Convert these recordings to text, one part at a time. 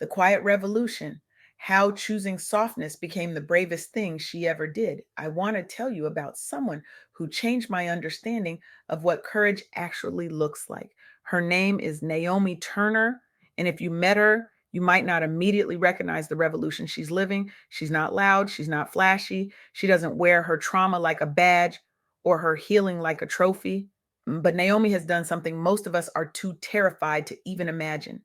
The Quiet Revolution, how choosing softness became the bravest thing she ever did. I want to tell you about someone who changed my understanding of what courage actually looks like. Her name is Naomi Turner. And if you met her, you might not immediately recognize the revolution she's living. She's not loud. She's not flashy. She doesn't wear her trauma like a badge or her healing like a trophy. But Naomi has done something most of us are too terrified to even imagine.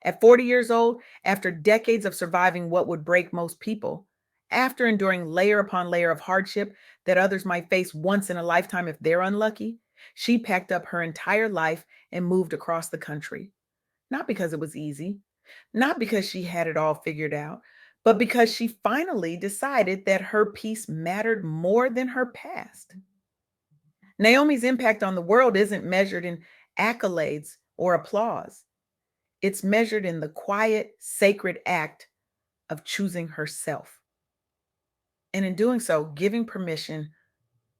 At 40 years old, after decades of surviving what would break most people, after enduring layer upon layer of hardship that others might face once in a lifetime if they're unlucky, she packed up her entire life and moved across the country. Not because it was easy, not because she had it all figured out, but because she finally decided that her peace mattered more than her past. Naomi's impact on the world isn't measured in accolades or applause. It's measured in the quiet, sacred act of choosing herself. And in doing so, giving permission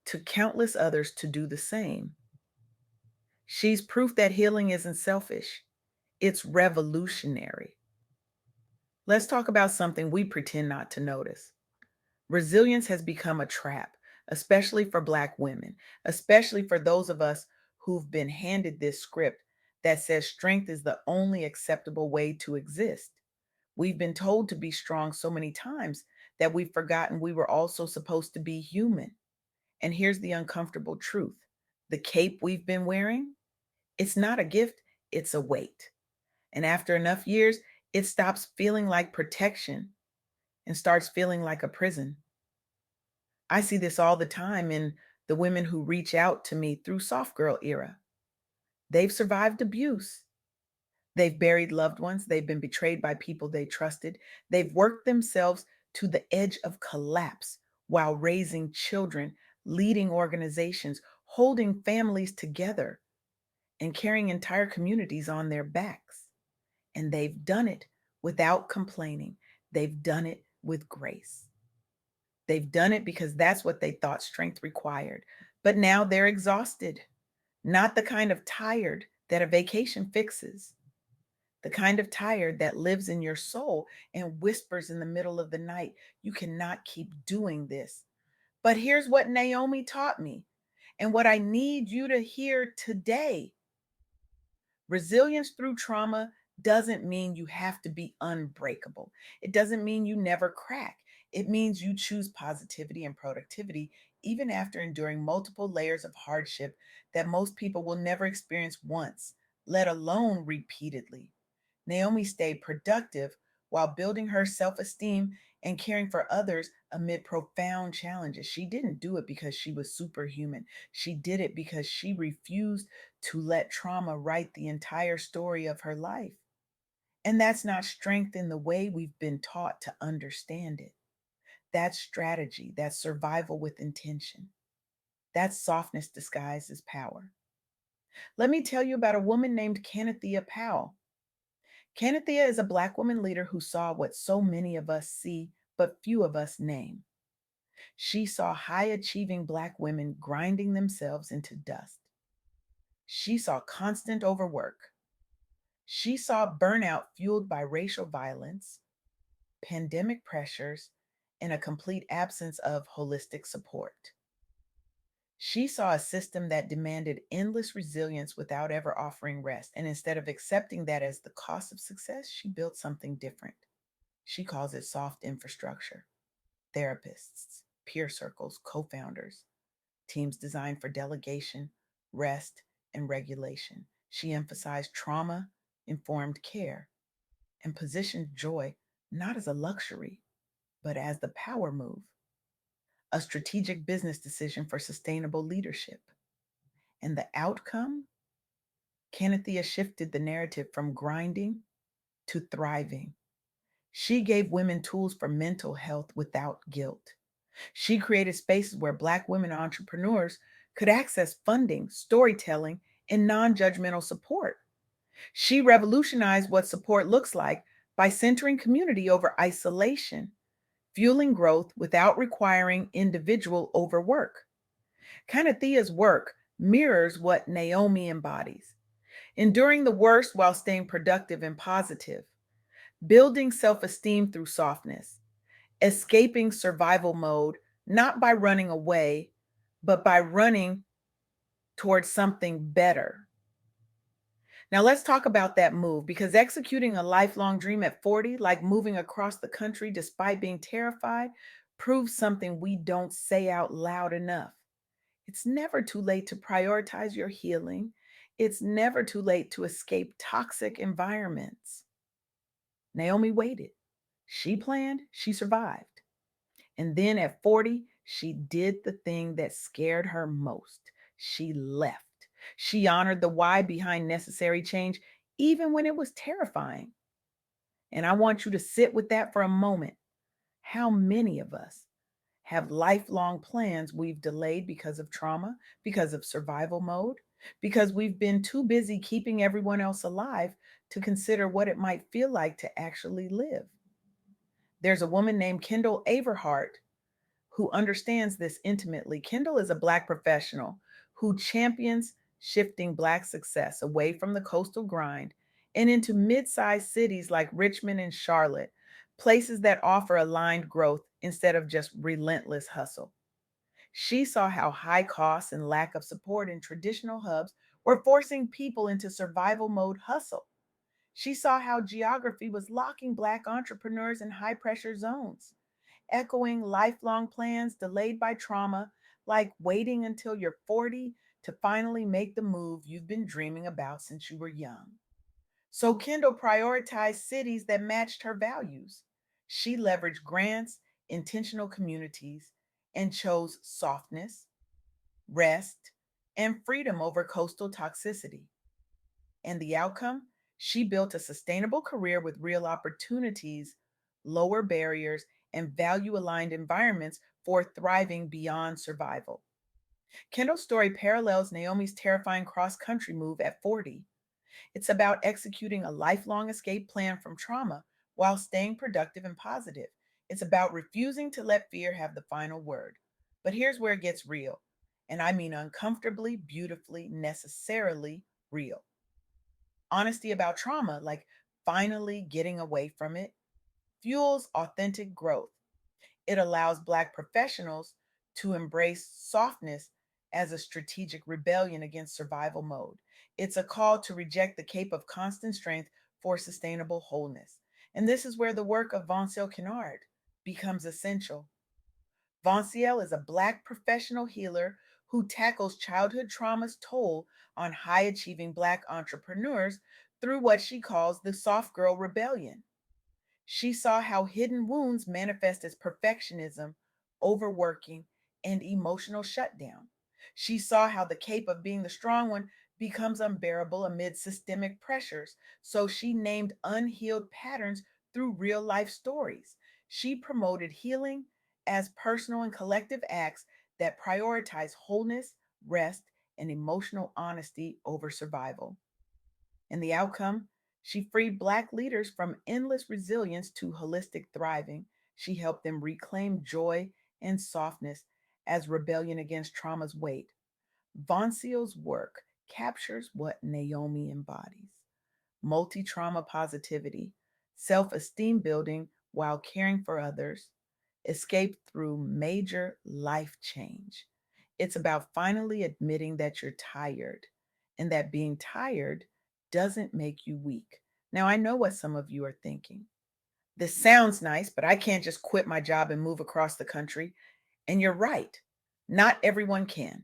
to countless others to do the same. She's proof that healing isn't selfish, it's revolutionary. Let's talk about something we pretend not to notice. Resilience has become a trap, especially for Black women, especially for those of us who've been handed this script that says strength is the only acceptable way to exist. We've been told to be strong so many times that we've forgotten we were also supposed to be human. And here's the uncomfortable truth: the cape we've been wearing, it's not a gift, it's a weight. And after enough years, it stops feeling like protection and starts feeling like a prison. I see this all the time in the women who reach out to me through soft girl era. They've survived abuse. They've buried loved ones. They've been betrayed by people they trusted. They've worked themselves to the edge of collapse while raising children, leading organizations, holding families together, and carrying entire communities on their backs. And they've done it without complaining. They've done it with grace. They've done it because that's what they thought strength required. But now they're exhausted, not the kind of tired that a vacation fixes, the kind of tired that lives in your soul and whispers in the middle of the night, you cannot keep doing this. But here's what Naomi taught me, and what I need you to hear today: resilience through trauma doesn't mean you have to be unbreakable. It doesn't mean you never crack. It means you choose positivity and productivity even after enduring multiple layers of hardship that most people will never experience once, let alone repeatedly. Naomi stayed productive while building her self esteem and caring for others amid profound challenges. She didn't do it because she was superhuman. She did it because she refused to let trauma write the entire story of her life. And that's not strength in the way we've been taught to understand it. That's strategy, that's survival with intention. That's softness disguised as power. Let me tell you about a woman named Kennethia Powell. Kennethia is a Black woman leader who saw what so many of us see, but few of us name. She saw high achieving Black women grinding themselves into dust. She saw constant overwork. She saw burnout fueled by racial violence, pandemic pressures, and a complete absence of holistic support. She saw a system that demanded endless resilience without ever offering rest. And instead of accepting that as the cost of success, she built something different. She calls it soft infrastructure: therapists, peer circles, co founders, teams designed for delegation, rest, and regulation. She emphasized trauma informed care and positioned joy not as a luxury, but as the power move, a strategic business decision for sustainable leadership. And the outcome? Kennethia shifted the narrative from grinding to thriving. She gave women tools for mental health without guilt. She created spaces where Black women entrepreneurs could access funding, storytelling, and non judgmental support. She revolutionized what support looks like by centering community over isolation, fueling growth without requiring individual overwork. Kanathia's work mirrors what Naomi embodies: enduring the worst while staying productive and positive, Building self esteem through softness, escaping survival mode, not by running away, but by running towards something better. Now, let's talk about that move because executing a lifelong dream at 40, like moving across the country despite being terrified, proves something we don't say out loud enough. It's never too late to prioritize your healing. It's never too late to escape toxic environments. Naomi waited. She planned, she survived. And then at 40, she did the thing that scared her most. She left. She honored the why behind necessary change, even when it was terrifying. And I want you to sit with that for a moment. How many of us have lifelong plans we've delayed because of trauma, because of survival mode, because we've been too busy keeping everyone else alive to consider what it might feel like to actually live? There's a woman named Kendall Averhart who understands this intimately. Kendall is a Black professional who champions shifting Black success away from the coastal grind and into mid sized cities like Richmond and Charlotte, places that offer aligned growth instead of just relentless hustle. She saw how high costs and lack of support in traditional hubs were forcing people into survival mode hustle. She saw how geography was locking Black entrepreneurs in high pressure zones, echoing lifelong plans delayed by trauma, like waiting until you're 40 to finally make the move you've been dreaming about since you were young. So Kendall prioritized cities that matched her values. She leveraged grants, intentional communities, and chose softness, rest, and freedom over coastal toxicity. And the outcome? She built a sustainable career with real opportunities, lower barriers, and value aligned environments for thriving beyond survival. Kendall's story parallels Naomi's terrifying cross country move at 40. It's about executing a lifelong escape plan from trauma while staying productive and positive. It's about refusing to let fear have the final word. But here's where it gets real. And I mean uncomfortably, beautifully, necessarily real. Honesty about trauma, like finally getting away from it, fuels authentic growth. It allows Black professionals to embrace softness as a strategic rebellion against survival mode. It's a call to reject the cape of constant strength for sustainable wholeness. And this is where the work of Vincel Kennard becomes essential. Vincel is a Black professional healer who tackles childhood trauma's toll on high achieving Black entrepreneurs through what she calls the soft girl rebellion. She saw how hidden wounds manifest as perfectionism, overworking, and emotional shutdown. She saw how the cape of being the strong one becomes unbearable amid systemic pressures. So she named unhealed patterns through real life stories. She promoted healing as personal and collective acts that prioritize wholeness, rest, and emotional honesty over survival. And the outcome? She freed Black leaders from endless resilience to holistic thriving. She helped them reclaim joy and softness as rebellion against trauma's weight. Von Seal's work captures what Naomi embodies: multi trauma positivity, self esteem building while caring for others, escape through major life change. It's about finally admitting that you're tired and that being tired doesn't make you weak. Now, I know what some of you are thinking. This sounds nice, but I can't just quit my job and move across the country. And you're right. Not everyone can.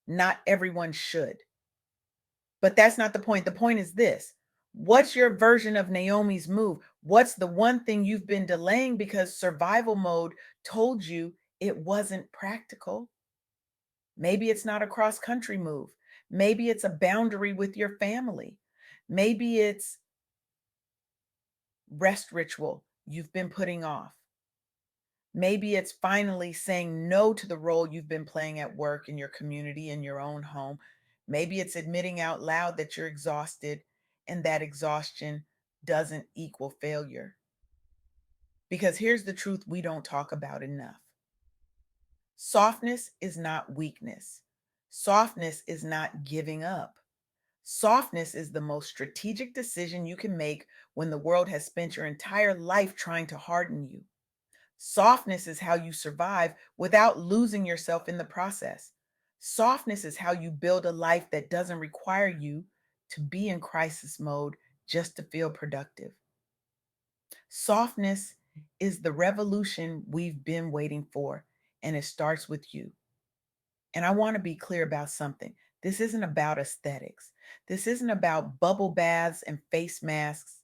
Not everyone should. But that's not the point. The point is this: what's your version of Naomi's move? What's the one thing you've been delaying because survival mode told you it wasn't practical? Maybe it's not a cross country move. Maybe it's a boundary with your family. Maybe it's rest ritual you've been putting off. Maybe it's finally saying no to the role you've been playing at work, in your community, in your own home. Maybe it's admitting out loud that you're exhausted and that exhaustion doesn't equal failure. Because here's the truth we don't talk about enough: softness is not weakness, softness is not giving up. Softness is the most strategic decision you can make when the world has spent your entire life trying to harden you. Softness is how you survive without losing yourself in the process. Softness is how you build a life that doesn't require you to be in crisis mode just to feel productive. Softness is the revolution we've been waiting for, and it starts with you. And I want to be clear about something. This isn't about aesthetics. This isn't about bubble baths and face masks.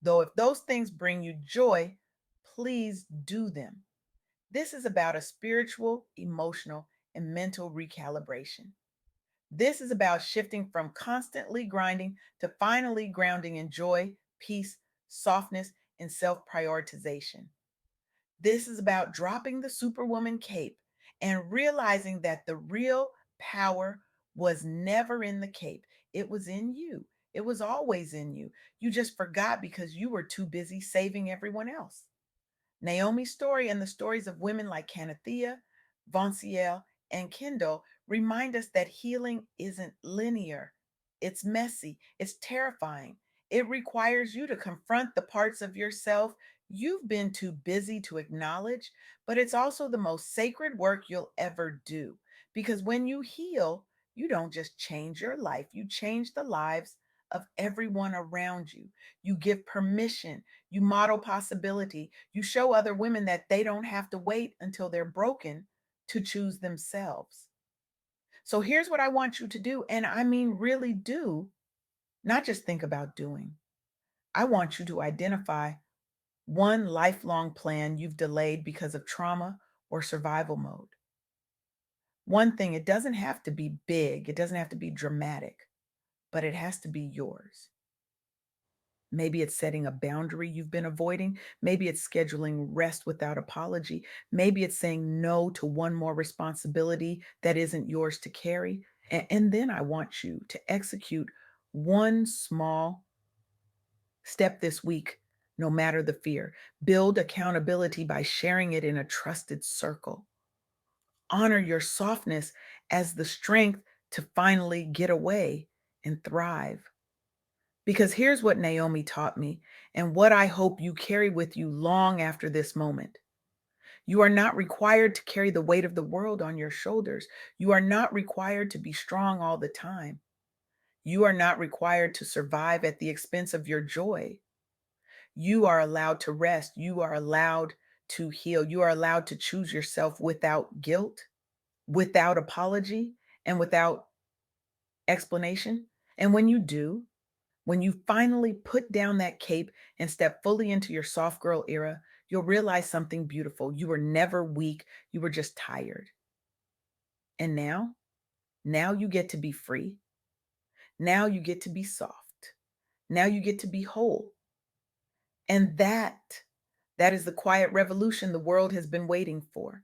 Though if those things bring you joy, please do them. This is about a spiritual, emotional, and mental recalibration. This is about shifting from constantly grinding to finally grounding in joy, peace, softness, and self prioritization. This is about dropping the Superwoman cape and realizing that the real power was never in the cape. It was in you. It was always in you. You just forgot because you were too busy saving everyone else. Naomi's story and the stories of women like Canathea, Vonciel, and Kendall remind us that healing isn't linear. It's messy, it's terrifying. It requires you to confront the parts of yourself you've been too busy to acknowledge, but it's also the most sacred work you'll ever do. Because when you heal, you don't just change your life, you change the lives of everyone around you. You give permission, you model possibility. You show other women that they don't have to wait until they're broken to choose themselves. So here's what I want you to do. And I mean, really do, not just think about doing. I want you to identify one lifelong plan you've delayed because of trauma or survival mode. One thing, it doesn't have to be big, it doesn't have to be dramatic, but it has to be yours. Maybe it's setting a boundary you've been avoiding. Maybe it's scheduling rest without apology. Maybe it's saying no to one more responsibility that isn't yours to carry. And then I want you to execute one small step this week, no matter the fear. Build accountability by sharing it in a trusted circle. Honor your softness as the strength to finally get away and thrive. Because here's what Naomi taught me, and what I hope you carry with you long after this moment. You are not required to carry the weight of the world on your shoulders. You are not required to be strong all the time. You are not required to survive at the expense of your joy. You are allowed to rest. You are allowed to heal. You are allowed to choose yourself without guilt, without apology, and without explanation. And when you do, when you finally put down that cape and step fully into your soft girl era, you'll realize something beautiful. You were never weak, you were just tired. And now you get to be free. Now you get to be soft. Now you get to be whole. And that is the quiet revolution the world has been waiting for.